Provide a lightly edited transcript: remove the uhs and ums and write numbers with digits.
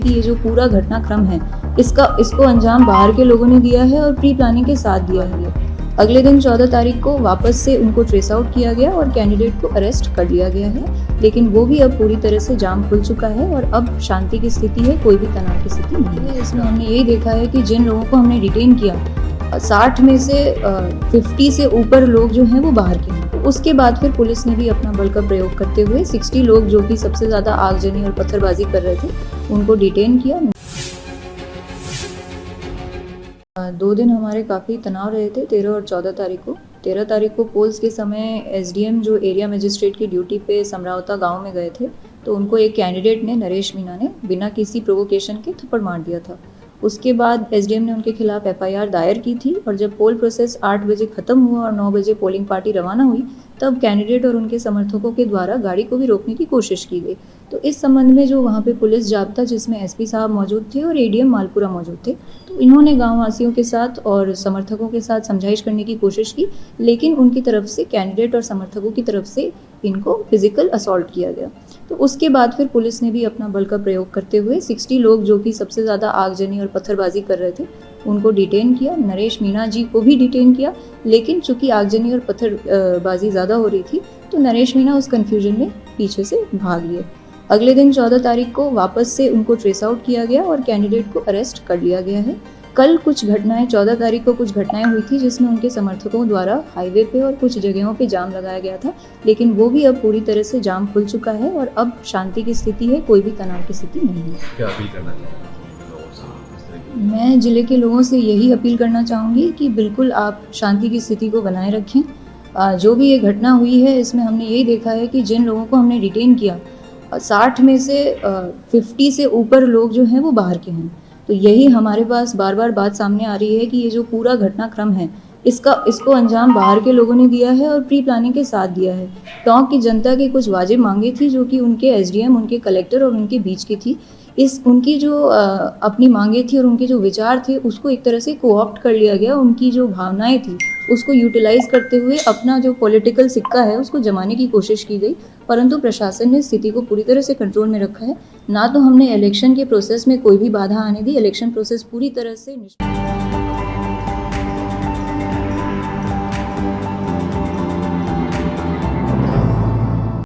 कि ये जो पूरा घटनाक्रम है इसको अंजाम बाहर के लोगों ने दिया है और प्री प्लानिंग के साथ दिया है ये। अगले दिन 14 तारीख को वापस से उनको ट्रेस आउट किया गया और कैंडिडेट को अरेस्ट कर लिया गया है, लेकिन वो भी अब पूरी तरह से जाम खुल चुका है और अब शांति की स्थिति है, कोई भी तनाव की स्थिति नहीं है। इसमें हमने यही देखा है कि जिन लोगों को हमने डिटेन किया 60 में से 50 से ऊपर लोग जो हैं वो बाहर के हैं। उसके बाद फिर पुलिस ने भी अपना बल का प्रयोग करते हुए 60 लोग जो कि सबसे ज़्यादा आगजनी और पत्थरबाजी कर रहे थे उनको डिटेन किया। 2 दिन हमारे काफ़ी तनाव रहे थे, 13 और 14 तारीख को। 13 तारीख को पोल्स के समय एसडीएम जो एरिया मजिस्ट्रेट की ड्यूटी पे समरावता गांव में गए थे, तो उनको एक कैंडिडेट ने, नरेश मीना ने, बिना किसी प्रोवोकेशन के थप्पड़ मार दिया था। उसके बाद एसडीएम ने उनके खिलाफ एफआईआर दायर की थी और जब पोल प्रोसेस 8 बजे ख़त्म हुआ और 9 बजे पोलिंग पार्टी रवाना हुई, तब कैंडिडेट और उनके समर्थकों के द्वारा गाड़ी को भी रोकने की कोशिश की गई। तो इस संबंध में जो वहाँ पे पुलिस जाब्ता, जिसमें एसपी साहब मौजूद थे और एडीएम मालपुरा मौजूद थे, तो इन्होंने गाँव वासियों के साथ और समर्थकों के साथ समझाइश करने की कोशिश की, लेकिन उनकी तरफ से, कैंडिडेट और समर्थकों की तरफ से, इनको फिजिकल असॉल्ट किया गया। तो उसके बाद फिर पुलिस ने भी अपना बल का प्रयोग करते हुए 60 लोग जो कि सबसे ज़्यादा आगजनी और पत्थरबाजी कर रहे थे उनको डिटेन किया। नरेश मीना जी को भी डिटेन किया, लेकिन चूंकि आगजनी और पत्थरबाजी ज़्यादा हो रही थी तो नरेश मीना उस कन्फ्यूजन में पीछे से भाग लिए। अगले दिन 14 तारीख को वापस से उनको ट्रेस आउट किया गया और कैंडिडेट को अरेस्ट कर लिया गया है। कल कुछ घटनाएं, 14 तारीख को कुछ घटनाएं हुई थी जिसमें उनके समर्थकों द्वारा हाईवे पे और कुछ जगहों पे जाम लगाया गया था, लेकिन वो भी अब पूरी तरह से जाम खुल चुका है और अब शांति की स्थिति है, कोई भी तनाव की स्थिति नहीं है। क्या अपील करना चाहूँगी? मैं जिले के लोगों से यही अपील करना चाहूँगी कि बिल्कुल आप शांति की स्थिति को बनाए रखें। जो भी ये घटना हुई है इसमें हमने यही देखा है कि जिन लोगों को हमने डिटेन किया 60 में से 50 से ऊपर लोग जो हैं वो बाहर के हैं। तो यही हमारे पास बार बार बात सामने आ रही है कि ये जो पूरा घटनाक्रम है इसको अंजाम बाहर के लोगों ने दिया है और प्री प्लानिंग के साथ दिया है। टोंक की जनता की कुछ वाजिब मांगे थी जो कि उनके एसडीएम, उनके कलेक्टर और उनके बीच की थी। उनकी जो अपनी मांगे थी और उनके जो विचार थे उसको एक तरह से कोऑप्ट कर लिया गया। उनकी जो भावनाएं थी उसको यूटिलाइज करते हुए अपना जो पॉलिटिकल सिक्का है उसको जमाने की कोशिश की गई, परंतु प्रशासन ने स्थिति को पूरी तरह से कंट्रोल में रखा है। ना तो हमने इलेक्शन के प्रोसेस में कोई भी बाधा आने दी, इलेक्शन प्रोसेस पूरी तरह से